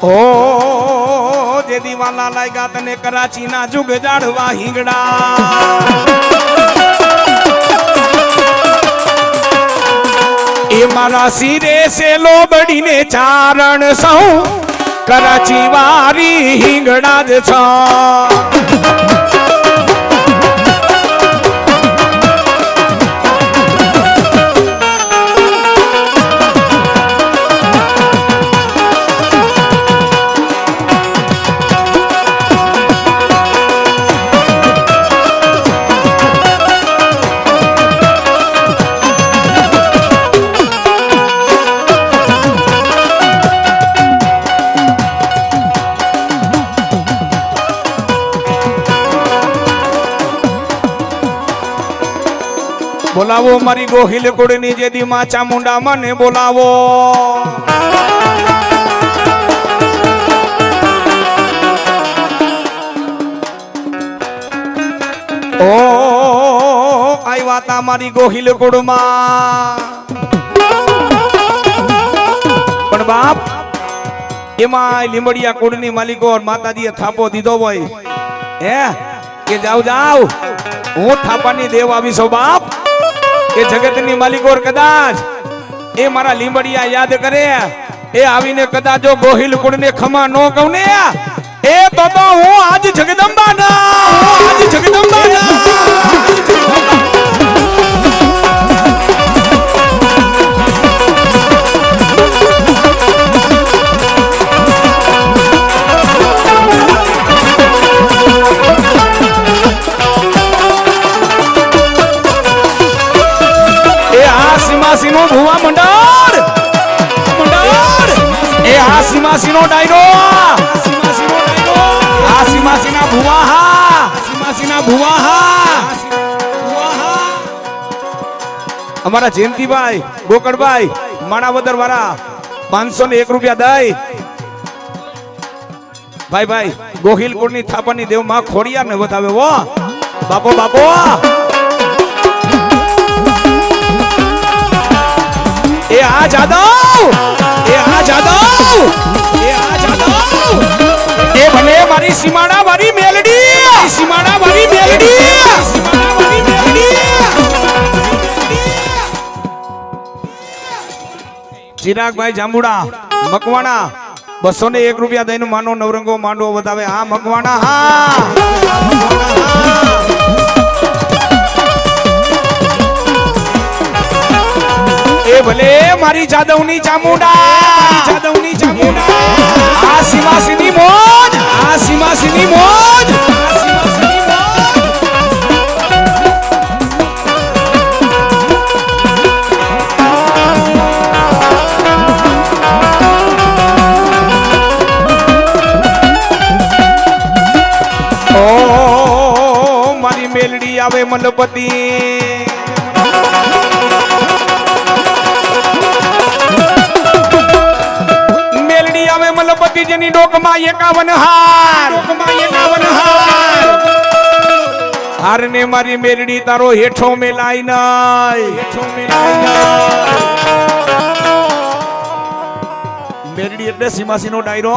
ઓ જે દીવાલા લાગ્યા તને કરાચી ના જુગ જાડવા હિંગડા એ મારા સિરે સેલો બડીને ચારણ સૌ કરાચી વારી હિંગડા જ છો બોલાવો મારી ગોહિલ કુળની જેદી માં ચામુંડા મને બોલાવો ઓ આવ્યા તા મારી ગોહિલ કુળમાં પણ બાપ એમાં લીંબડિયા કુળની માલિકો માતાજીએ થાપો દીધો હોય હે કે જાવ જાવ હું થાપાની દેવ આવીશો બાપ કે જગતની માલિકો કદાચ એ મારા લીંબડિયા યાદ કરે એ આવીને કદાચ જો ગોહિલ કુળને ખમા નો કહું ને એ તો હું આજ જગદંબા ના આજ જગદંબા ના સીમાસીનો ભુવા મંડળ એ આ સીમાસીનો ડાયરો આ સીમાસીના ભુવા હા સીમાસીના ભુવા હા અમારા જયંતિભાઈ ગોકળભાઈ માણાવદર વાળા 501 રૂપિયા દઈ ભાઈ ભાઈ ગોહિલ કુળની થાપણની દેવ માં ખોડિયાર ને વધાવે વો બાપો બાપો એ આ જાદવ એ ભલે મારી સીમાડા વાળી મેલડી સીમાડા વાળી મેલડી ચિરાગભાઈ જાંબુડા મકવાણા 201 રૂપિયા દઈને માનો નવરંગો માંડવો વધાવે હા મકવાણા હા એ ભલે મારી જાદવની ચામુંડા આ સીમાસીની મોજ આ સીમાસીની મોજ ઓ મારી મેલડી આવે મલપતિ મલપતિ જેની ડોકમાં 51 હાર હાર ને મારી મેરડી તારો હેઠો મેલાઈ મેરડી એટલે સીમાસીનો ડાયરો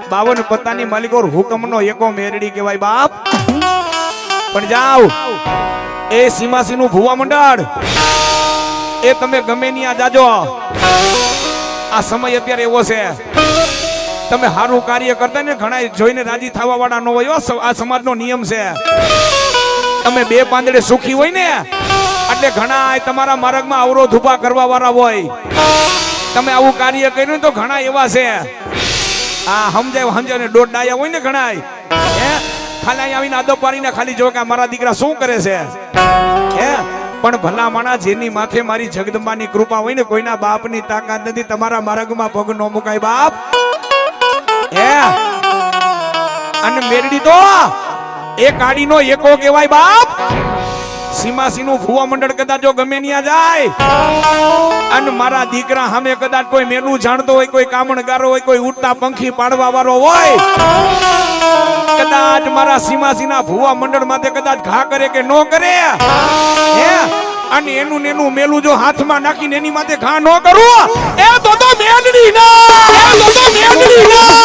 52 પત્તાની માલિકો હુકમનો એકો મેરડી કહેવાય બાપ પણ જાવ એ સીમાસીનું ભુવા મંડળ એ તમે ગમે ની આ જાજો આ સમય અત્યારે એવો છે તમે સારું કાર્ય કરતા ને ઘણા જોઈને રાજી થવા વાળા ન હોય આ સમાજનો નિયમ છે તમે બે પાંદડે સુખી હોય ને એટલે ઘણા તમારા માર્ગમાં અવરોધ ઉભા કરવા વાળા હોય તમે આવું કાર્ય કર્યું તો ઘણા એવા છે આ સમજાય ને દોઢ ડાયા હોય ને ઘણા હે ખાલી આવીને આદો પાડીને ખાલી જો કે મારા દીકરા શું કરે છે હે પણ ભલા માણા જેની માથે મારી જગદંબાની કૃપા હોય ને કોઈના બાપની તાકાત નથી તમારા માર્ગમાં પગ નો મુકાય બાપ હે અને મેરડી તો એ કાડીનો એકો કહેવાય બાપ સીમાસીનું ભુવા મંડળ કદાચ જો ગમે ત્યાં જાય અને મારા દીકરા સામે કદાચ કોઈ મેલું જાણતો હોય કોઈ કામણગારો હોય કોઈ ઉડતા પંખી પાડવા વાળો હોય કદાચ મારા સીમાસીના ભુવા મંડળ માટે કદાચ ઘા કરે કે નો કરે હે અને એનું નેનું મેલું જો હાથમાં નાખીને એની માથે ઘા ન કરું એ તો મેલડી ના મેલડી ના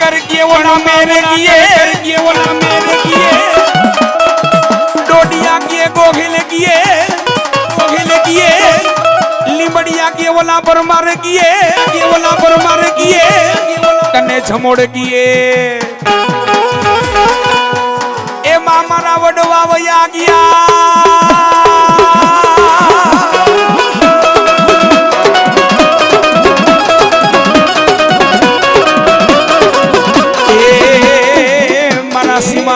कर किए वो ना मेरे किए डोडिया किए गोघिल किए लिमड़िया किए वला पर मारे किए कन्ने झमोड़ किए ए मामा वडवा वया गया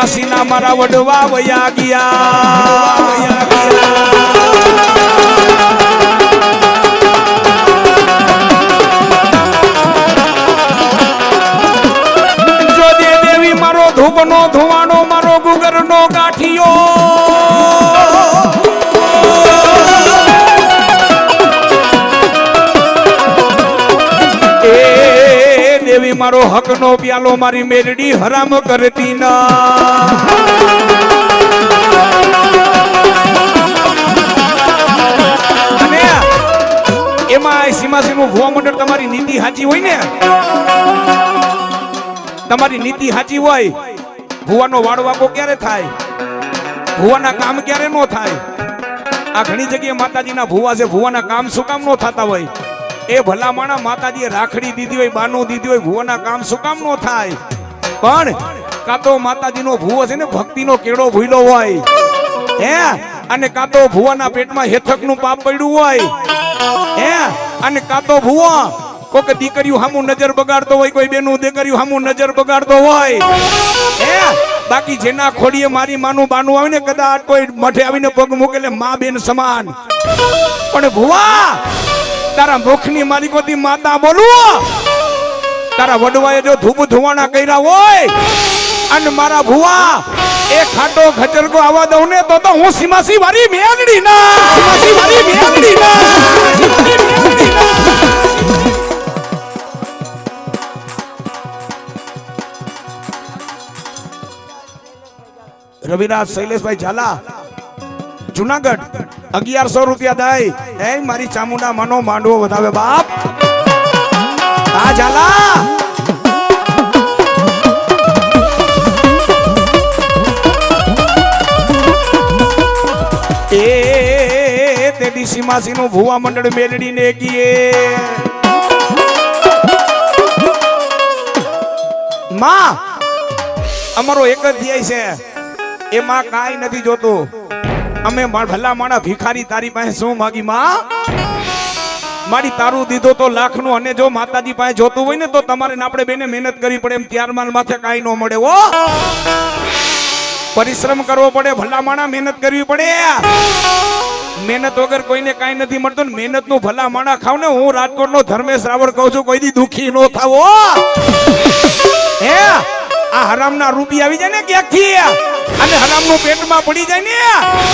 सीना मारा वडवा वया गया जो दे देवी मारो धूपनो धुवानो मारो गुगरनो गाठियो देवी मारो हक नो प्यालो मारी मेरडी हराम करती ना અને એમાં સીમાસીનું ભુવા મંડળ તમારી નીતિ સાચી હોય ને તમારી નીતિ સાચી હોય ભુવાનો વાળવાકો ક્યારે થાય ભુવાના કામ ક્યારે નો થાય આ ઘણી જગ્યાએ માતાજીના ભુવા છે ભુવાના કામ શું કામ નો થતા હોય એ ભલા માણા માતાજીએ રાખડી દીધી હોય બાનું દીધી હોય ભુવાના કામ શું કામ નો થાય પણ કાં તો માતાજીનો ભુવો છે ને ભક્તિનો કેળો ભૂલ્યો હોય હે અને કાં તો ભુવાના પેટમાં હેથકનું પાપ પડ્યું હોય હે અને કાં તો ભુવો કોક દીકરીઓ હામું નજર બગાડતો હોય કોઈ બેનું દીકરીઓ હામું નજર બગાડતો હોય હે બાકી જેના ખોડીએ મારી માનું બાનું આવે ને કદાચ કોઈ મઠે આવીને પગ મૂકે એટલે મા બેન સમાન પણ ભુવા તારા મુખની માલિકોથી માતા બોલું તારા વડવાએ જો ધૂપ ધુવાણા કર્યા હોય અને મારા ભુવા એ ખાટો ખચરકો આવા દઉં ને તો હું સીમાસી વાળી મેલડી ના રવિરાજ શૈલેષભાઈ ઝાલા જુનાગઢ 1100 રૂપિયા દાય એ મારી ચામુંડા માનો માંડવો વધાવે બાપ આ ઝાલા એ તે ડીસીમાસી નું ભુવા મંડળ મેલડી ને કીએ માં અમારો એક જ ધ્યેય છે એમાં કાઈ નથી જોતું અમે ભલા માણા ભિખારી તારી પાસે શું માગી માં મારી તારું દીધો તો લાખ નું અને જો માતાજી પાસે જોતું હોય ને તો તમારે આપણે બેને મહેનત કરવી પડે એમ ત્યાર માલ માથે કાઈ ન મળે હો પરિશ્રમ કરવો પડે ભલા માણા મહેનત કરવી પડે મહેનત વગર કોઈને કાઈ નથી મળતું ને મહેનત નું ભલા માણા ખાવ ને હું રાજકોટ નો ધર્મેશ રાવળ કહું છું કોઈ દી દુખી ન થાવો હે આ હરામના રૂપિયા આવી જાય ને ક્યાંકથી અને હરામનું પેટમાં પડી જાય ને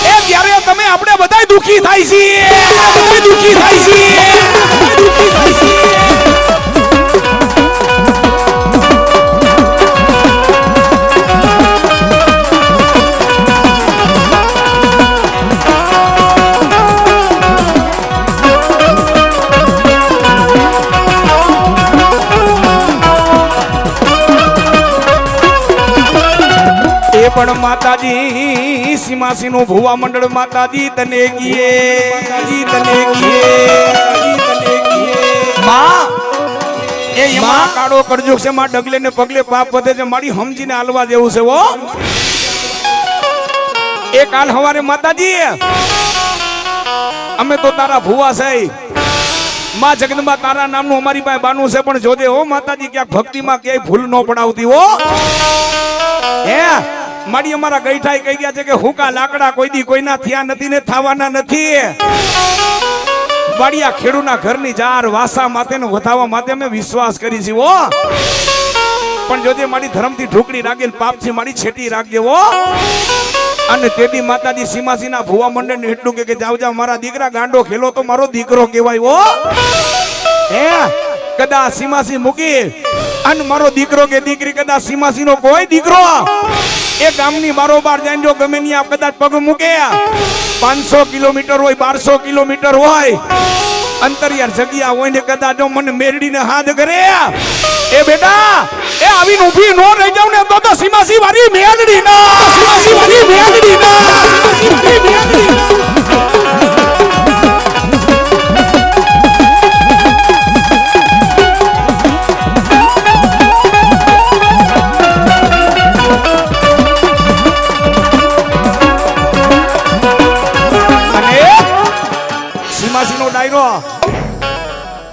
એ ત્યારે તમે આપણે બધા દુખી થાય છે પણ માતાજી સીમાસી નું ભુવા મંડળ માતાજી તને કીએ માં એ માં કાળો કરજો છે માં ડગલે ને પગલે પાપ વધે છે મારી સમજીને હાલવા જેવું છે વો એ કાલ હવારે માતાજી અમે તો તારા ભુવા છે માં જગદંબા તારા નામનું અમારી પાસે બાનું છે પણ જોજે હો માતાજી ક્યાંક ભક્તિમાં ક્યાંય ભૂલ ન પડાવતી હો હે મારી અમારા ગઈઠાઈ કહી ગયા છે કે હુકા લાકડા કોઈ દી કોઈના થયા નથી ને થવાના નથી. વાડિયા ખેડૂના ઘરની જાર વાસા માથે ને વધાવવા માટે અમે વિશ્વાસ કરી છે હો. પણ જોજે મારી ધર્મથી ઢોકળી રાખે પાપથી મારી છેટી રાખજે હો. અને તેદી માતાજી સીમાસીના ભુવા મંડળ ને એટલું કે જાવ જાવ મારા દીકરા ગાંડો ખેલો તો મારો દીકરો કહેવાય હો. હે કદાચ સીમાસી મૂકી અને મારો દીકરો કે દીકરી કદાચ સીમાસી નો કોઈ દીકરો એ ગામની બારોબાર જઈને જો ગમે ની કદાચ પગ મૂકે 500 કિલોમીટર હોય 1200 કિલોમીટર હોય અંતરિયાળ જગ્યા હોય ને કદાચ જો મને મેરડીને હાથ કરે એ બેટા એ આવીને ઊભી નો રહી જાવ ને તો સીમાસી વાળી મેરડી ના સીમાસી વાળી મેરડી ના સીમાસીનો ડાયરો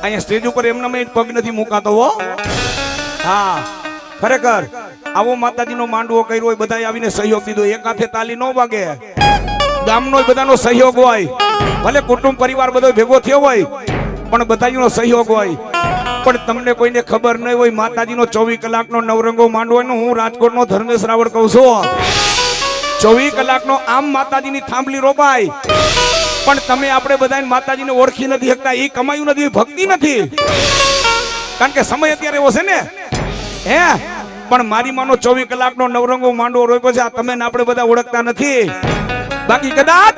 અહીંયા સ્ટેજ ઉપર એમના મેં પગ નથી મુકાતો હો. હા ખરેખર આવો માતાજીનો માંડવો કર્યો હોય બધાએ આવીને સહયોગ દીધો. એક હાથે તાલી ન વાગે, ગામનો બધાનો સહયોગ હોય, ભલે કુટુંબ પરિવાર બધો ભેગો થયો હોય પણ બધાનો સહયોગ હોય. પણ તમને કોઈને ખબર નહીં હોય માતાજીનો 24 કલાકનો નવરંગો માંડવો એનો હું રાજકોટનો ધર્મેશ રાવળ કહું છું. 24 કલાકનો આમ માતાજીની થાંભલી રોપાય પણ તમે આપણે બધાને માતાજીને ઓળખી નથી શકતા. એ કમાયું નથી, ભક્તિ નથી, કારણ કે સમય અત્યારે એવો છે ને. હે પણ મારી માનો 24 કલાકનો નવરંગો માંડવો રોપ્યો છે. આ તમે ને આપણે બધા ઓળખતા નથી. બાકી કદાચ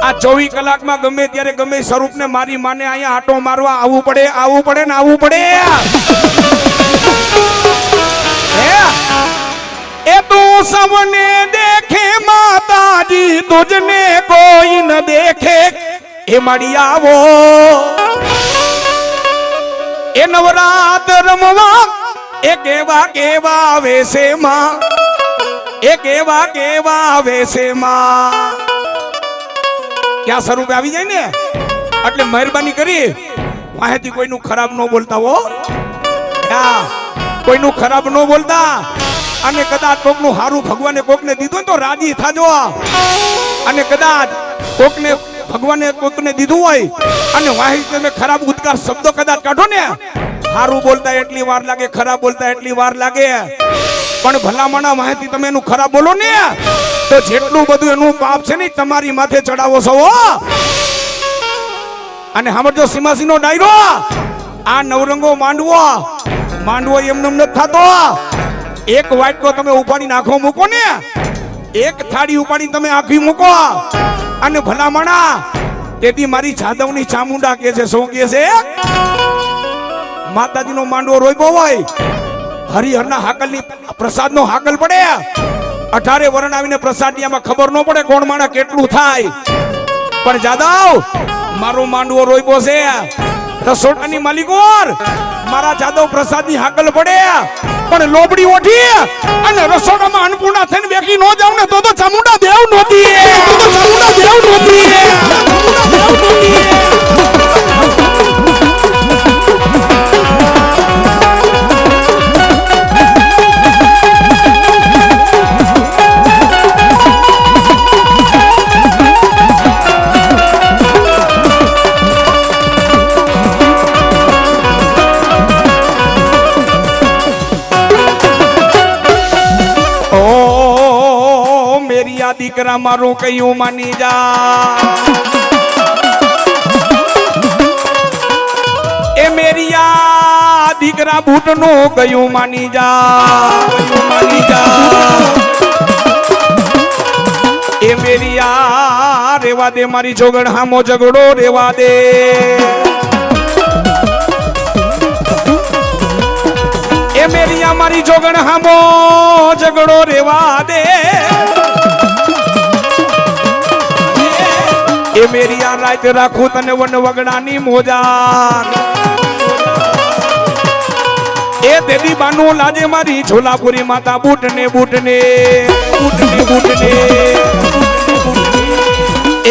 આ 24 કલાકમાં ગમે ત્યારે ગમે સ્વરૂપને મારી માને અહીંયા આટો મારવા આવવું પડે ને આવવું પડે. એ તું સૌને દેખે માતાજી તુજને કોઈ ન દેખે એ મળી આવો એ નવરાત રમવા એ કેવા કેવા વેશેમાં એ કેવા કેવા વેશેમાં ક્યાં સ્વરૂપે આવી જાય ને એટલે મહેરબાની કરી માહિતી કોઈનું ખરાબ ન બોલતા હો. કોઈનું ખરાબ ન બોલતા. અને કદાચ કોકનું હારું ભગવાને કોકને દીધું તો રાજી થાજો. અને કદાચ કોકને ભગવાને કોકને દીધું હોય અને વાહી તમે ખરાબ ઉદ્ગાર શબ્દો કદાચ કાઢો ને, હારું બોલતા એટલી વાર લાગે, ખરાબ બોલતા એટલી વાર લાગે. પણ ભલામણા માહિતી તમે એનું ખરાબ બોલો ને તો જેટલું બધું એનું પાપ છે ને તમારી માથે ચડાવો છો. અને સાંભળજો સીમાસીનો ડાયરો આ નવરંગો માંડવો એમને નથી થતો. એક વાટકો તમે ઉપાડી નાખો મૂકો ને, એક થાળી ઉપાડી તમે આખી મૂકો અને ભલામણા તેથી મારી જાદવની ચામુંડા કે છે શું કે છે માતાજીનો માંડવો રોપ્યો હોય હરિહરના હાકલની પ્રસાદનો હાકલ પડે 18 વરણ આવીને પ્રસાદિયામાં ખબર ન પડે કોણ માણા કેટલું થાય. પણ જાદવ મારો માંડવો રોપ્યો છે રસોડાની માલિકોર મારા જાદવ પ્રસાદની હાકલ પડે પણ લોબડી ઓઠી અને રસોડામાં અન્નપૂર્ણા થઈને બેઠી ન જાવ ને તો ચામુંડા દેવ નોતી. દીકરા મારું કયું માની જા એ મેરિયા દીકરા બૂટ નું કયું માની જા એ મેરિયા રેવા દે મારી જોગણ હામો ઝઘડો રેવા દે. એ મેરિયા મારી જોગણ હામો ઝઘડો રેવા દે. એ મેરિયા રાત રાખું તને વન વગડાની મોજાર એ દેદી બાનું લાજે મારી ઝોલાપુરી માતા બૂટને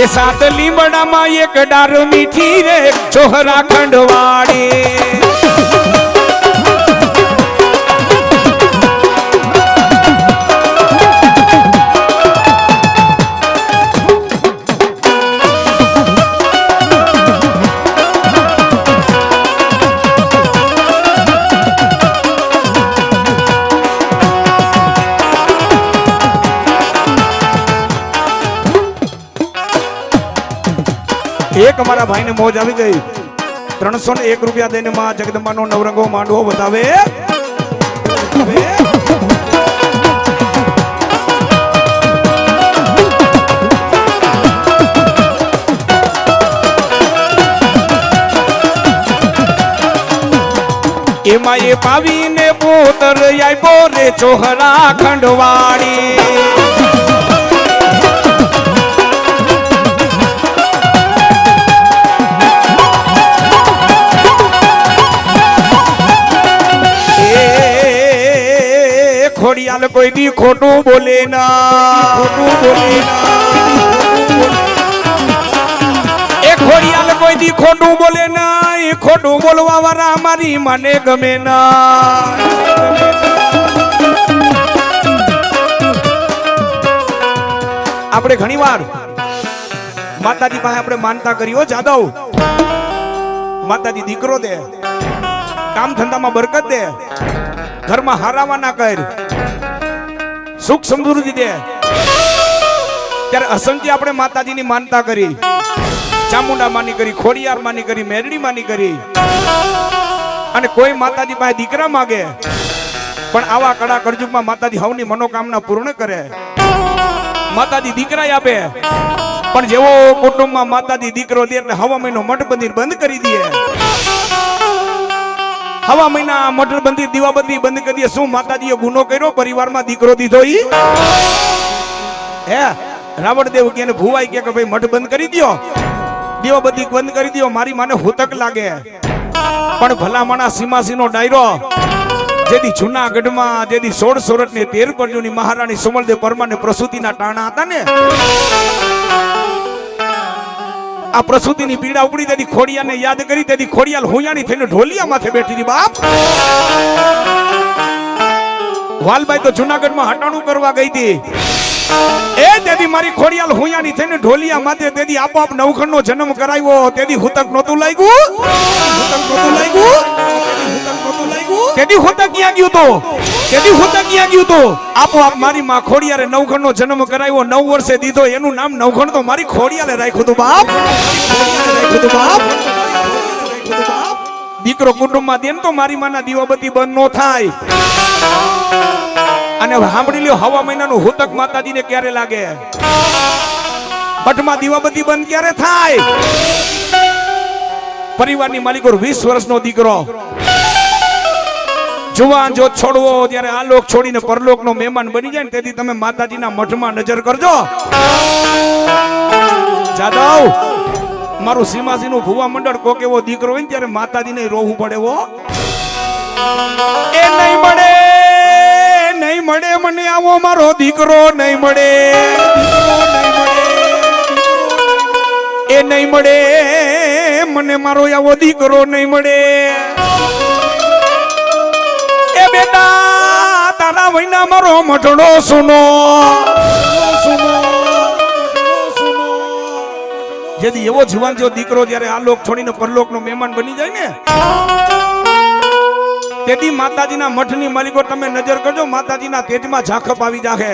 એ સાત લીમડામાં એક ડાર મીઠી રે ચોહરા ખંડવાડી. એક અમારા ભાઈને મોજ આવી ગઈ 301 રૂપિયા દઈને માં જગદંબાનો નવરંગો માંડવો બતાવે એમાં એ પાવીને પોતર આપ્યો રે ચોહરા ખંડવાડી ખોડિયાલ કોઈ દી ખોટું બોલે ના એ ખોડિયાલ કોઈ દી ખોટું બોલે ના એ ખોટું બોલવા વાળા મારી મને ગમે ના આપણે ઘણીવાર માતાજી પાસે આપણે માનતા કરી હો જાદવ માતાજી દીકરો દે કામ ધંધામાં બરકત દે ઘરમાં હારાવા ના કર સુખ સમૃદ્ધિ દે ત્યારે અસંખ્ય આપણે માતાજીની માનતા કરી ચામુંડા માની કરી ખોડિયાર માની કરી મેરડી માની કરી અને કોઈ માતાજી પાસે દીકરા માગે પણ આવા કડા કળજુગમાં માતાજી હવની મનોકામના પૂર્ણ કરે માતાજી દીકરા આપે પણ જેવો કુટુંબમાં માતાજી દીકરો દે એટલે હવા મહિનો મઠ મંદિર બંધ કરી દે હવા મહિના મઠ મંદિર દીવાબત્તી બંધ કરી દે શું માતાજીએ ગુનો કર્યો પરિવારમાં દીકરો દીધો ઈ હે રાવણદેવ કે ભુવાઈ કે ભાઈ મઠ બંધ કરી દયો દીવાબત્તી બંધ કરી દયો મારી માને હુતક લાગે પણ ભલા માણા સીમાસીનો ડાયરો જેથી જૂનાગઢમાં જેથી 16 સોરઠ ને 13 પરજુની મહારાણી સુમલદેવ પરમાને પ્રસૂતિના ટાણા હતા ને આ પ્રસૂતિની પીડા ઉપડી તેથી ખોડિયાને યાદ કરી તેથી ખોડિયાલ હોયાણી થઈને ઢોલિયા માથે બેઠી હતી બાપ વાલબાઈ તો જૂનાગઢમાં હટાણું કરવા ગઈ હતી એ તેથી મારી ખોડિયાલ હોયાણી થઈને ઢોલિયા માથે તેથી આપોઆપ નવખંડનો જન્મ કરાવ્યો તેથી હુતક નહોતું લાગ્યું તેથી હુતક ક્યાં ગયું તો આપોઆપ મારી માં ખોડિયારે નવખંડનો જન્મ કરાવ્યો 9 વર્ષે દીધો એનું નામ નવખંડ તો મારી ખોડિયાલે રાખ્યું હતું બાપ દીકરો કુટુંબમાં દે તો મારી માના દીવાબત્તી બંધ નો થાય અને સાંભળી લ્યો હવા મહિનાનું હુતક માતાજીને ક્યારે લાગે મઠમાં દીવાબત્તી બંધ ક્યારે થાય પરિવારની માલિકો 20 વર્ષનો દીકરો જુવાન જો છોડવો ત્યારે આ લોક છોડીને પરલોકનો મહેમાન બની જાય ને તેથી તમે માતાજીના મઠમાં નજર કરજો જાદવ મારું સીમાસીનું ભુવા મંડળ કોક એવો દીકરો હોય ને ત્યારે માતાજીને રોવું પડે હો એ નહીં મળે મને આવો મારો દીકરો નહીં મળે એ નહીં મળે મને મારો આવો દીકરો નહીં મળે એ બેટા તારા વૈના મારો મઠડો સુનો જેથી એવો જુવાન જો દીકરો જ્યારે આ લોક છોડીને પરલોકનો મહેમાન બની જાય ને તેથી માતાજીના મઠની માલિકો તમે નજર કરજો માતાજીના તેજમાં ઝાંખપ આવી જાગે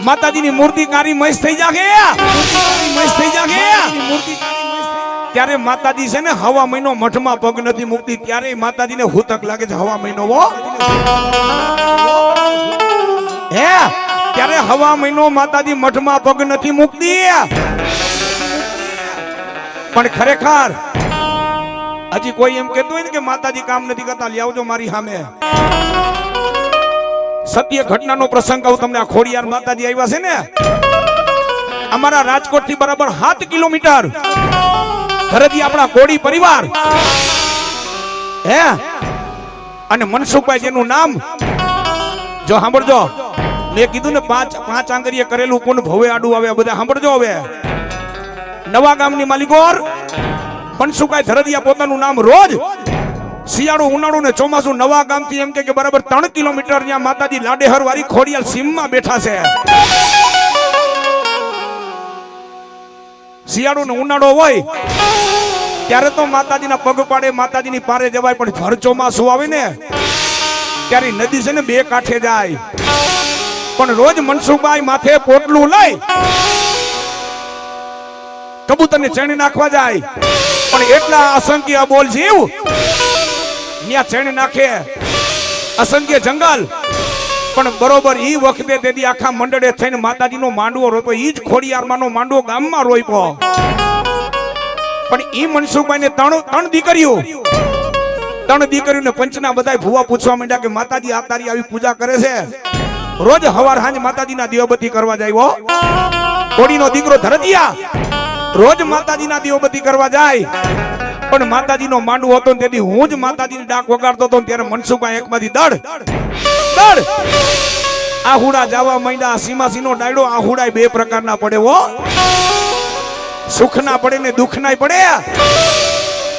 માતાજીની મૂર્તિ કારી મસ્ત થઈ જાગે ત્યારે માતાજી છે ને હવા મહિનો મઠમાં પગ નથી મૂકતી ત્યારે માતાજીને હુતક લાગે છે હવા મહિનો હે ત્યારે હવા મહિનો માતાજી મઠમાં પગ નથી મૂકતી પણ ખરેખર હજી કોઈ એમ કહેતું હોય ને કે માતાજી કામ નથી કરતા લઈ આવજો મારી સામે સત્ય ઘટનાનો પ્રસંગ કહું તમને આ ખોડિયાર માતાજી આવ્યા છે ને અમારા રાજકોટ થી બરાબર 7 કિલોમીટર ઘરેથી આપણા કોડી પરિવાર હે અને મનસુખભાઈ જેનું નામ જો સાંભળજો મેં કીધું ને પાંચ આંગળીએ કરેલું કોણ ભવે આડું આવે બધા સાંભળજો હવે નવા ગામની માલિકોર મનસુખભાઈ ધરદિયા પોતાનું નામ રોજ શિયાળો ઉનાળો ને ચોમાસું નવા ગામ થી એમ કે બરાબર 3 કિલોમીટર ત્યાં માતાજી લાડેહર વાળી ખોડિયાલ સીમમાં બેઠા છે શિયાળો ને ઉનાળો હોય ત્યારે તો માતાજીના પગ પાડે માતાજીની પારે જવાય પણ ભર ચોમાસું આવે ને ત્યારે નદી છે ને 2 કાંઠે જાય પણ રોજ મનસુખભાઈ માથે પોટલું લઈ કબૂતરને ચેણી નાખવા જાય, પણ એટલા અસંખ્ય બોલ જીવ ત્યાં ચેણી નાખે, અસંખ્ય જંગલ. પણ બરોબર ઈ વખતે તેથી આખા મંડળે થઈને માતાજીનો માંડવો રોપ્યો. ઈ જ ખોડિયારમાંનો માંડવો ગામમાં રોપ્યો. પણ ઈ મનસુખભાઈને ત્રણ દીકરીઓને પંચના બધાય ભુવા પૂછવા માંડ્યા કે માતાજી આ તારી આવી પૂજા કરે છે, રોજ હવાર હાંજ માતાજીના દીવબત્તી કરવા જાય. હો કોડીનો દીકરો ધરતિયા રોજ માતાજીના દીવબત્તી કરવા જાય. પણ માતાજીનો માંડવો હતો તેથી હું જ માતાજીની ડાક વગાડતો હતો. ત્યારે મનસુખભાઈ એકમાંથી દડ આહુડા જવા માંડ્યા. સીમાસીનો ડાયડો આહુડા બે પ્રકારના પડે. હો સુખના પડે ને દુઃખના પડે.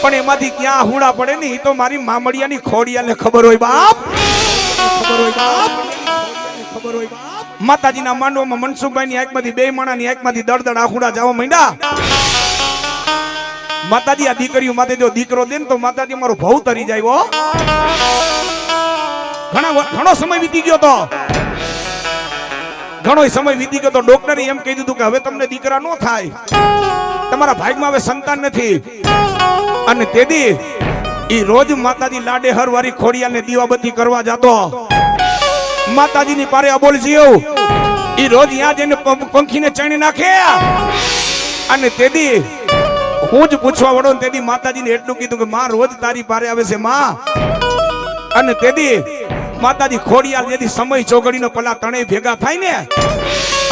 પણ એમાંથી ક્યાં આહુડા પડે ને એ તો મારી મામડિયાની ખોડિયાને ખબર હોય બાપ, ખબર હોય બાપ, ખબર હોય બાપ. માતાજીના માંડવામાં મનસુખભાઈની આંખમાંથી બે માણાની આંખમાંથી દડ આહુડા જવા માંડ્યા. માતાજી આ દીકરીઓ માથે જો દીકરો દે ને તો માતાજી મારો ભવ તરી જાય. હો ઘણો સમય વીતી ગયો તો, ઘણો સમય વીતી ગયો તો ડોક્ટરે એમ કહી દીધું કે હવે તમને દીકરા ન થાય, તમારા ભાગમાં હવે સંતાન નથી. અને તેથી ઈ રોજ માતાજી લાડે હરવારી ખોડિયાને દીવાબત્તી કરવા જતો. માતાજીની પારે અબોલ જીવ ઈ રોજ ત્યાં જઈને પંખીને ચણી નાખે. અને તેથી હું જ પૂછવા વળો ને તેથી માતાજીને એટલું કીધું કે માં રોજ તારી પારે આવે છે માં. અને તેથી માતાજી ખોડિયાર જેથી સમય ચોગડીનો પલા તણે ભેગા થાય ને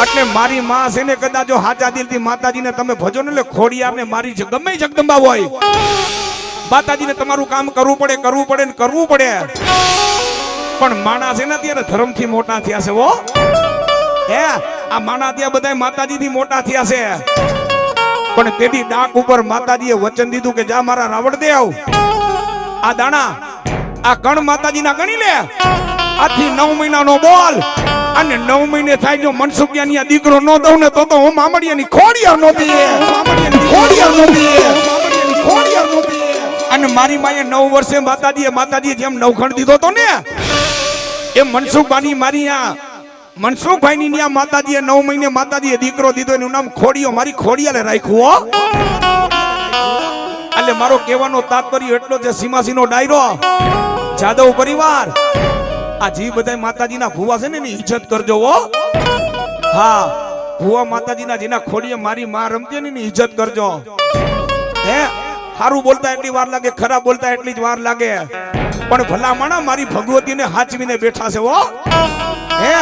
એટલે મારી માં છે ને કદાચ જો હાચા દિલથી માતાજીને તમે ભજો ને એટલે ખોડિયારને મારી ગમે જગદંબા હોય માતાજીને તમારું કામ કરવું પડે ને કરવું પડે. પણ માણસ છે ને અત્યારે ધર્મથી મોટા થયા છે. હો હે આ માણા ત્યાં બધા માતાજીથી મોટા થયા છે. પણ તેથી ડાક ઉપર માતાજીએ વચન દીધું કે જા મારા રાવણદેવ આ દાણા આ કણ માતાજીના ગણી લે. આથી 9 મહિનાનો બોલ અને 9 મહિને થાય જો મનસુખિયાની આ દીકરો નો દઉં ને તો હું મામડિયાની ખોડિયાર નોતી, મામડિયાની ખોડિયાર નોતી, મામડિયાની ખોડિયાર નોતી. અને મારી માએ 9 વર્ષે માતાજીએ જેમ નવખંડ દીધો તો ને એ મનસુખભાઈની મારી આ મનસુખભાઈની ન્યા માતાજીએ 9 મહિને માતાજીએ દીકરો દીધો એનું નામ ખોડિયો મારી ખોડિયાલે રાખ્યું. હો એટલે મારો કહેવાનો તાત્પર્ય એટલો છે સીમાસીનો ડાયરો જાદવ પરિવાર આ જી બધા માતાજીના ભુવા છે ને એની ઇજ્જત કરજો. હો હા ભુવા માતાજીના જેના ખોડીએ મારી માં રમતી ને એની ઇજ્જત કરજો. હે સારું બોલતા એટલી વાર લાગે, ખરાબ બોલતા એટલી જ વાર લાગે. પણ ભલા માણા મારી ભગવતીને હાચવીને બેઠા છે. હો હે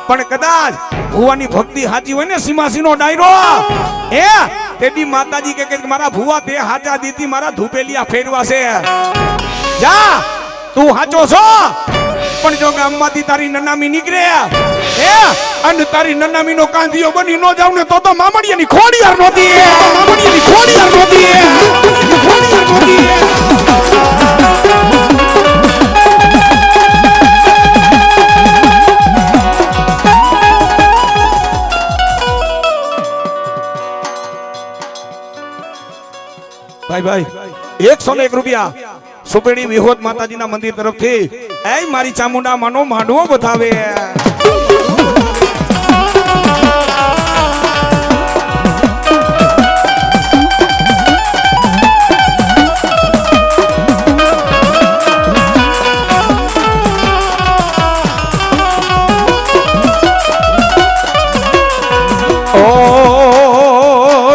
પણ કદાચ ભુવાની ભક્તિ હાચી હોય ને સીમાસીનો ડાયરો હે તેથી માતાજી કે મારા ભુવા તે હાચા દીતી મારા ધૂપેલિયા ફેરવા છે. જા તું હાચો છો પણ જો ગામમાંથી તારી નનામી નીકળે હે અને તારી નનામીનો કાંધિયો બની ન જાવ ને તો મામડિયાની ખોડિયાર નોતી, મામડિયાની ખોડિયાર નોતી, ખોડિયાર નોતી. ભાઈ 101 રૂપિયા સુપેડી વિહોદ માતાજીના મંદિર તરફથી એ મારી ચામુંડા માનો માંડવો બતાવે.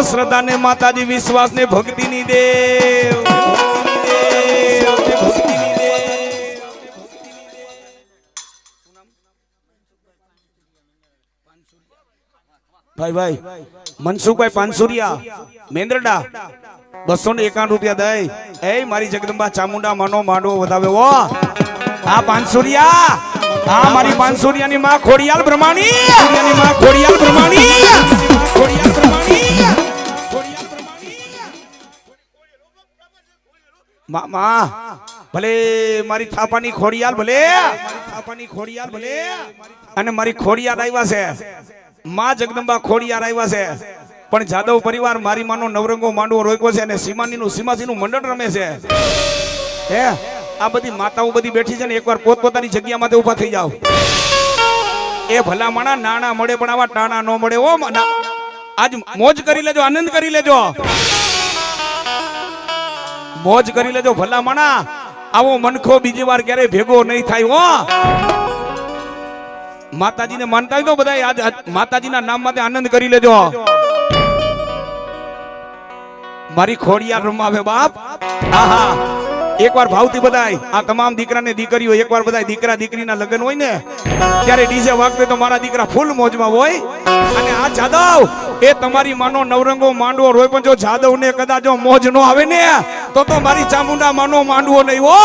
શ્રદ્ધા ને માતાજી વિશ્વાસ ને ભક્તિ ની દેવ. ભાઈ મનસુખભાઈ પાનસુરિયા મેંદરડા 251 રૂપિયા દઈ એ મારી જગદંબા ચામુંડા માનો માંડવો વધાવે. ઓ આ પાનસુરિયા આ મારી પાનસુરિયાની માં ખોડિયાલ બ્રહ્માણી, ખોડિયાની માં ખોડિયાલ બ્રહ્માણી, ખોડિયાલ બ્રહ્માણી, ખોડિયાલ બ્રહ્માણી. માં ભલે મારી થાપાની ખોડિયાલ ભલે, થાપાની ખોડિયાલ ભલે અને મારી ખોડિયાલ આવ્યા છે માં જગદંબા ખોડિયાર આવ્યા છે. પણ જાદવ પરિવાર મારી માનો નવરંગો માંડવો રોક્યો છે અને સીમાસીનું મંડળ રમે છે. હે આ બધી માતાઓ બધી બેઠી છે ને એકવાર પોતપોતાની જગ્યામાં ઊભા થઈ જાવ. એ ભલા માણા નાણા મળે પણ આવા ટાણા ન મળે. ઓ આજ મોજ કરી લેજો, આનંદ કરી લેજો, મોજ કરી લેજો ભલા માણા. આવો મનખો બીજી વાર ક્યારે ભેગો નહીં થાય હો. માતાજીને માનતા હોય તો બધા આજ માતાજીના નામ માટે આનંદ કરી લેજો. મારી ખોડિયાર રમાવે બાપ. આહા, એકવાર ભાવથી બધાય આ તમામ દીકરા ને દીકરીઓ એકવાર બધાય દીકરા દીકરીના લગ્ન હોય ને ત્યારે ડીજે વાગતે તો મારા દીકરા ફૂલ મોજમાં હોય. અને આ જાદવ એ તમારી માનો નવરંગો માંડવો રોય, પણ જો જાદવ ને કદાચ જો મોજ નો આવે ને તો મારી ચામુંડા માનો માંડવો નહીં હો.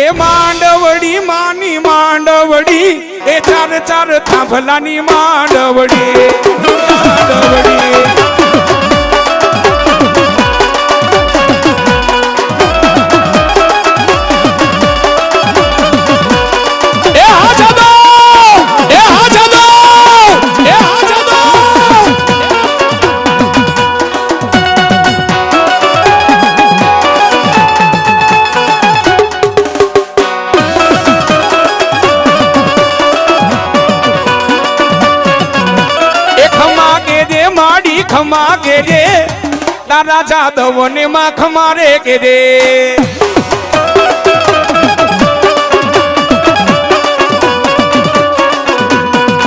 એ માંડવડી માની માંડવડી, એ ચાર ચાર થાંભલાની માંડવડી, માંડવડી. ખમા કે જે તારા જાદવ ને માં ખમારે કે જે.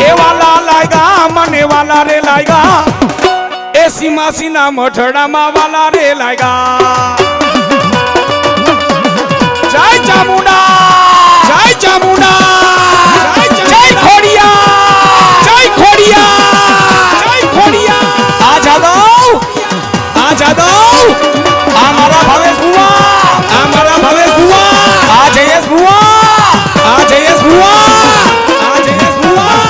એ વાલા લાગ્યા મને વાલા રે લાગ્યા, એ સીમાસી ના મઠડામાં વાલા રે લાગ્યા. જય ચામુંડા, જય ચામુંડા, જય ખોડિયા, જય ખોડિયા, જય ખોડિયા. આ જાદવ, આ મારા ભાવેશ બુવા, આ મારા ભાવેશ બુવા, આ જયેશ બુવા, આ જયેશ બુવા, આ જયેશ બુવા.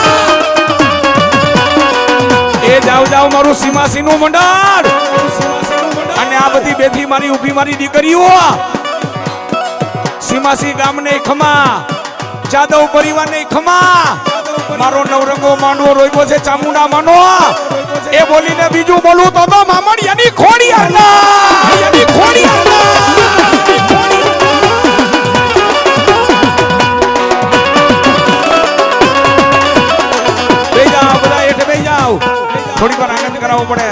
એ જાવ જાવ મારું સીમાસી નું મંડળ. અને આ બધી બેથી મારી ઊભી મારી દીકરીઓ સીમાસી ગામ ને ખમા, જાદવ પરિવાર ને ખમા. મારો નવરંગો માંડવો રોયકો છે ચામુંડા માનો. એ બોલીને બીજું બોલું તો મામણિયાની ખોડિયાર ના, યાની ખોડિયાર ના. બેસી જાઓ બધા, હેઠે બેસી જાઓ, થોડીક વાર આનંદ કરાવવો પડે.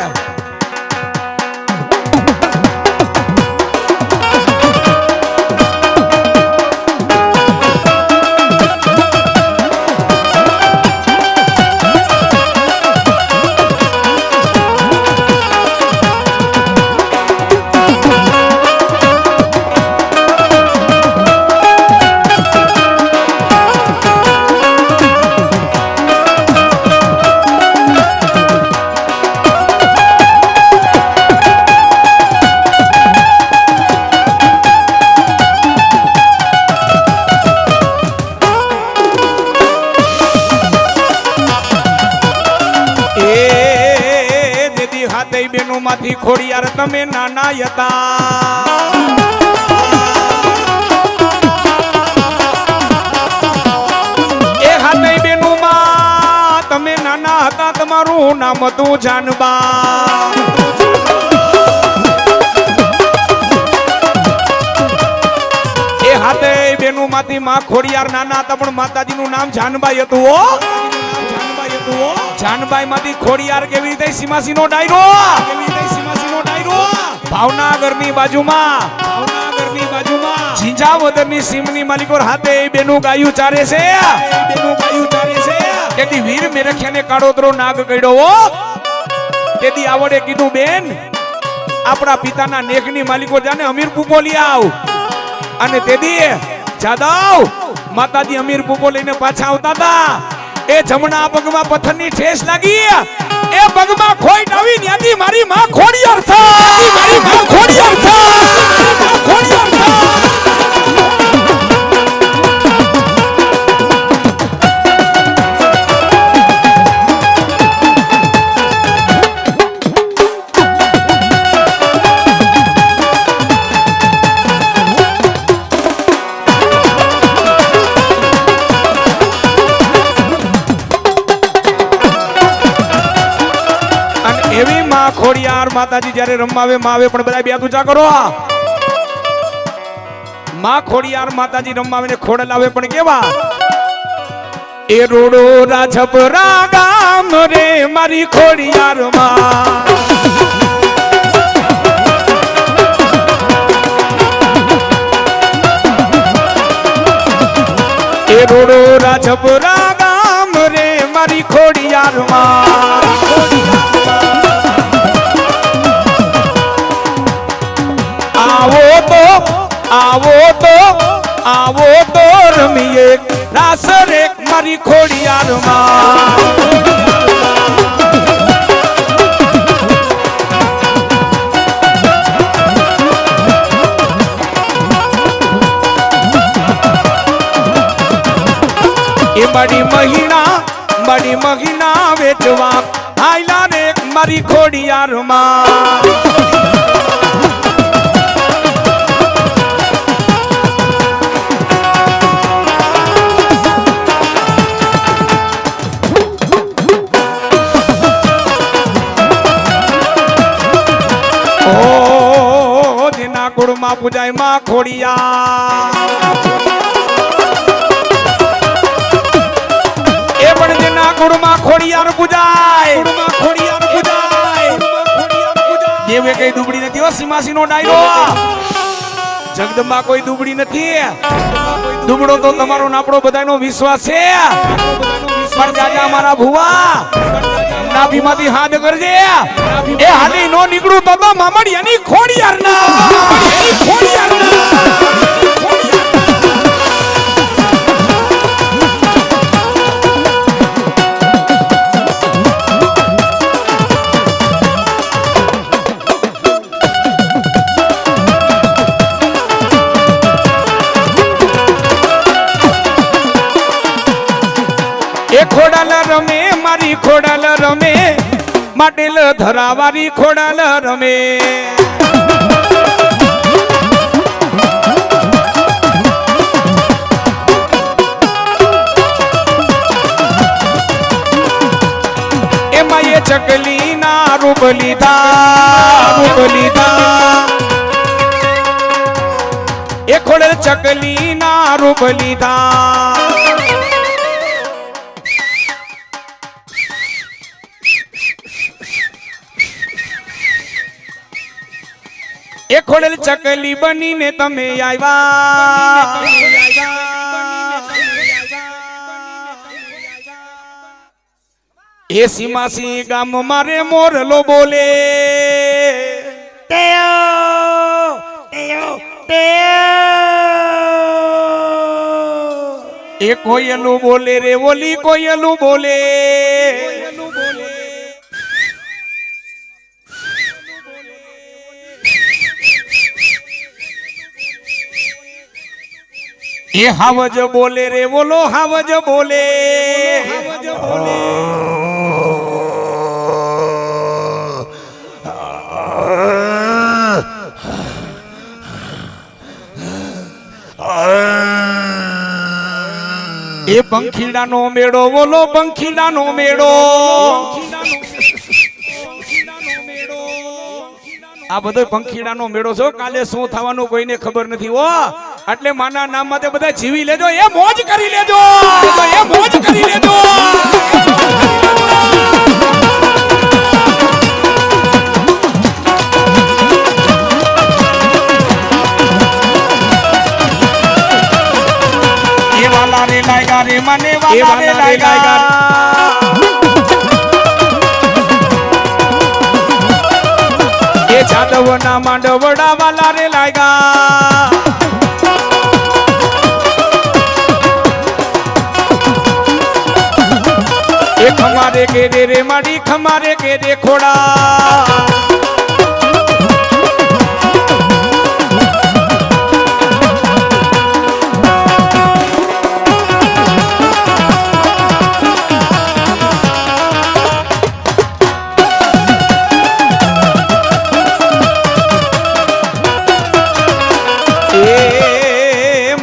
માંથી ખોડિયાર તમે નાના હતા. એ હાથે બેનું માં તમે નાના હતા, તમારું નામ હતું જાનબા. એ હાથે બેનું માંથી માં ખોડિયાર નાના હતા, પણ માતાજીનું નામ જાનબાઈ હતું. જાનબાઈ માંથી ખોડિયાર કેવી રીતે સીમાસી નો ડાયરો, કેવી રીતે સીમાસી નો ડાયરો. ભાવનગરની બાજુમાં, ભાવનગરની બાજુમાં ઝીંઝાવદરની સીમની માલિકો હાથે બેનું ગાયું ચારે છે, બેનું ગાયું ચારે છે. તેથી વીર મેરખ્યાને કાળોતરો નાગ કડ્યો. તેથી આવડે કીધું બેન આપણા પિતાના નેકની માલિકો જાને અમીર પૂપો લઈ આવ. અને તેથી જાદવ માતાજી અમીર પૂપો લઈને પાછા આવતા હતા. એ જમણા પગમાં પથ્થરની ઠેસ લાગી, એ પગમાં ખોઈ આવી ત્યાંથી મારી માં ખોડિયાર થા, મારી માં ખોડિયાર થા, ખોડિયાર થા. ખોડિયાર માતાજી જ્યારે રમાવે માવે પણ બધા બે ઊંચા કરો. માં ખોડિયાર માતાજી રમાવે ને ખોડ લાવે પણ કેવા એ રોડો રાજપરા ગામ રે મારી ખોડિયારમાં એ રોડો રાજપરા ગામ રે મારી ખોડિયારમાં આવો તો રમીએ રાસ રે મારી ખોડિયારમાં એ મારી મહિના વેચવા આયલા રે મારી ખોડિયારમાં માં પૂજાય માં ખોડિયા એ પણ જેના કુળમાં ખોડિયાર પૂજાય દેવે કઈ દુબળી નથી હો સીમાસી નો ડાયરો જગદંબા કોઈ દુબળી નથી દુબળો તો તમારો નાપડો બધાનો વિશ્વાસ છે પણ જાજા મારા ભુવા નાભીમાંથી હાથ કરજે એ હાલી નો નીકળું તો મામડિયાની ખોડિયાર ના એ ખોડાલ રમે મારી ખોડાલ રમે માટેલ ધરાવારી ખોડાલ રમે એમાં એ ચકલી ના રૂપ લીધા એ ખોડલ ચકલી ના રૂપ લીધા એ ખોડલ ચકલી બનીને તમે આવ્યા એ સીમાસી ગામ મારે મોરલો બોલે એ કોયલું બોલે રે ઓલી કોયલું બોલે એ હાવજ બોલે રે બોલો હાવજ બોલે એ પંખીડાનો મેળો બોલો પંખીડાનો મેળો આ બધો પંખીડાનો મેળો છો કાલે શું થવાનું કોઈને ખબર નથી હો એટલે માના નામ માટે બધા જીવી લેજો એ મોજ કરી લેજો એ વાલા રે લાયગા રે મને વાલા રે લાયગા એ જાદવ ના માંડવડા વાલા રે લાયગા એ ખમારે કે રે માડી ખમારે કે રે ખોડા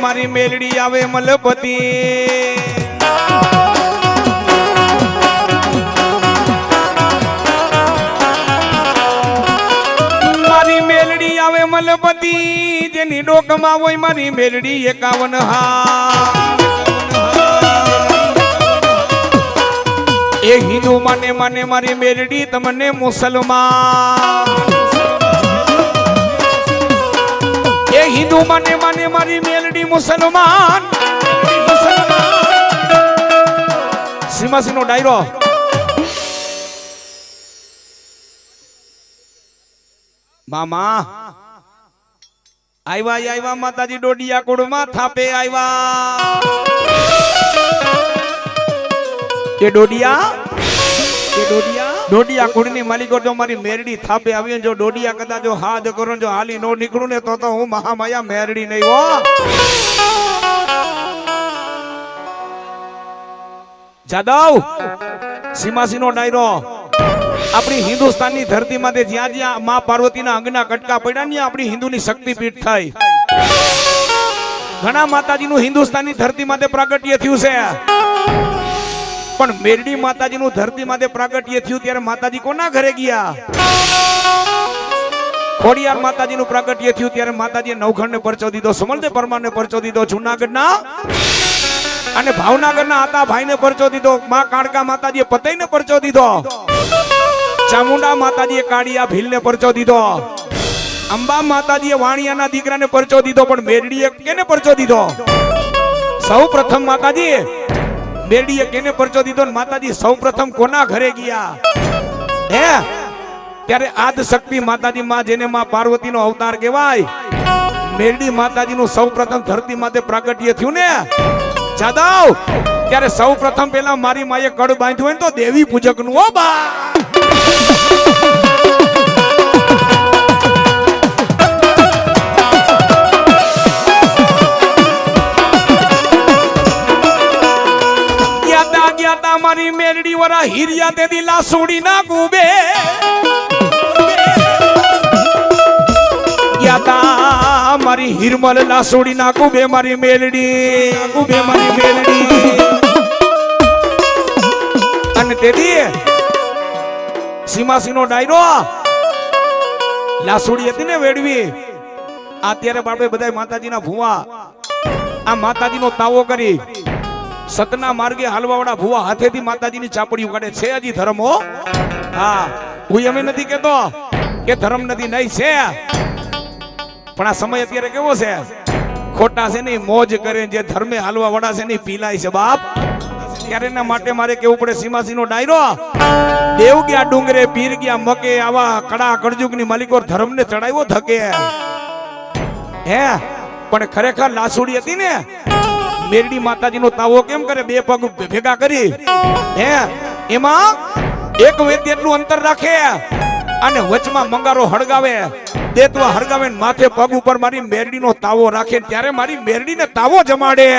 મારી મેલડી આવે મલપતિ મારી મેલડી આવે મલપતિ જેની ડોકમાં હોય મારી મેલડી 51 હા એ હિન્દુ માને માને મારી મેરડી તમને મુસલમાન એ હિન્દુ માને માને મારી મેરડી મુસલમાન સીમાસી નો ડાયરો મામા આવ્યા માતાજી ડોડિયા કુળમાં થાપે આવ્યા કે ડોડિયા કુળની માલિકો જો મારી મેરડી થાપે આવી જો ડોડિયા કદાચ જો હાથ કરો જો હાલી નો નીકળું ને તો હું મહામાયા મેરડી નહીં હો જાદવ સીમાસી નો ડાયરો આપણી હિન્દુસ્તાનની ધરતી માંથી જ્યાં જ્યાં માં પાર્વતીના અંગના કટકા પડ્યા ને આપણી હિન્દુની શક્તિપીઠ થઈ ઘણા માતાજીનું હિન્દુસ્તાનની ધરતી માંથી પ્રાગટ્ય થયું છે પણ મેરડી માતાજીનું ધરતી માંથી પ્રાગટ્ય થયું ત્યારે માતાજી કોના ઘરે ગયા ખોડિયાર માતાજીનું પ્રાગટ્ય થયું ત્યારે માતાજીએ નવખંડને પરચો દીધો સમલદે પરમારને પરચો દીધો જૂનાગઢના અને ભાવનગરના આતા ભાઈને પરચો દીધો માં કાળકા માતાજીએ પતઈને પરચો દીધો ચામુંડા માતાજીએ કાળિયા ભીલને પરચો દીધો અંબા માતાજીએ વાણિયાના દીકરાને પરચો દીધો પણ મેરડીએ કેને પરચો દીધો સૌપ્રથમ માતાજી મેરડીએ કેને પરચો દીધો માતાજી સૌપ્રથમ કોના ઘરે ગયા હે ત્યારે આદ શક્તિ માતાજી માં જેને માં પાર્વતીનો અવતાર કહેવાય મેરડી માતાજીનું સૌપ્રથમ ધરતી માથે પ્રાગટ્ય થયું ને જાદવ ત્યારે સૌપ્રથમ પેલા મારી માએ કડ બાંધ્યું હોય ને તો દેવી પૂજક નું હો બા મારી મેરડી વરા હીરિયા તે દિલા સોડી ના ગુબે યાતા મારી હિરમલ લા સોડી ના ગુબે મારી મેરડી અને તેદી સીમાસીનો ડાયરો લાસુડી હતી ને વેડવી અત્યારે બાપે બધા માતાજીના ભુવા આ માતાજીનો તાવો કરી સતના માર્ગે હાલવાવાળા ભુવા હાથેથી માતાજીની ચાપડી ઉગાડે છે હજી ધર્મ હો હા હું એમ નથી કેતો કે ધર્મ નથી નહીં છે પણ આ સમય અત્યારે કેવો છે ખોટા છે ને મોજ કરે જે ધર્મે હાલવાવાળા છે ને પીલાય છે બાપ ત્યારે એના માટે મારે કેવું પડે સીમાસીનો ડાયરો દેવ ગયા ડુંગરે પીર ગયા મકે આવા કડા કળજુગની માલિકો ધર્મને ચડાવ્યો ધકે હે પણ ખરેખર લાસુડી હતી ને મેરડી માતાજીનો તાવો કેમ કરે બે પગ ભેગા કરી હે એમાં એક વેદ એટલું અંતર રાખે અને વચમાં મંગારો હળગાવે દેતવા હળગાવે માથે પગ ઉપર મારી મેરડીનો તાવો રાખે ત્યારે મારી મેરડીને તાવો જમાડે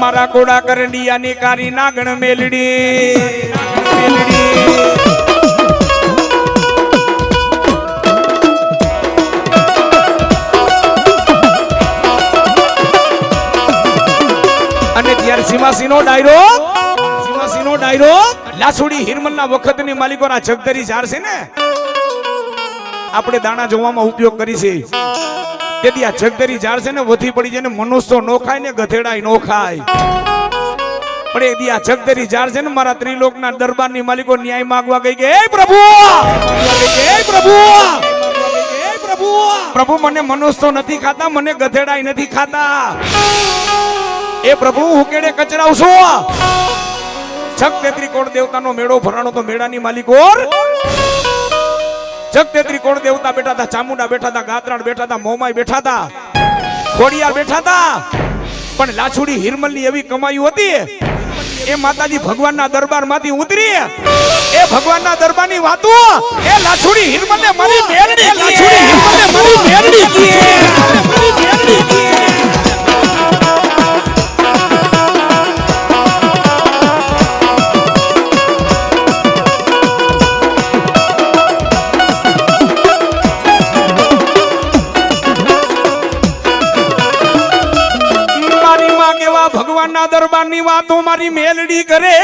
મારા કોડા કરંડિયાની કારી નાગણ મેલડી અને ત્યારે સીમાસીનો ડાયરો લાસુડી હિરમલના વખતની માલિકોના જગદરી ઝાર છે ને આપણે દાણા જોવામાં ઉપયોગ કરી છે તેથી આ જગદરી ઝાડ છે ને વધી પડી છે ને મનુષ્ય નો ખાય ને ગધેડાય નો ખાય પણ એ આ જગદરી ઝાડ છે ને મારા ત્રિલોકના દરબારની માલિકો ન્યાય માંગવા ગઈ કે હે પ્રભુ મને મનુષ્ય નથી ખાતા મને ગધેડાય નથી ખાતા એ પ્રભુ હું કેડે કચરાવશું જગતેત્રી કોણ દેવતાનો મેળો ભરાણો તો મેળાની માલિકો જગતેત્રી કોણ દેવતા બેઠા હતા ચામુંડા બેઠા હતા ગાત્રાણ બેઠા હતા મોમાઈ બેઠા હતા ખોડિયાર બેઠા હતા પણ લાછુડી હિરમલની એવી કમાયું હતી એ માતાજી ભગવાનના દરબારમાંથી ઉતરી એ ભગવાનના દરબારની વાતો એ લાછુડી હિરમલને મારી મેરડી ભગવાનના દરબારની વાતો મારી મેલડી કરે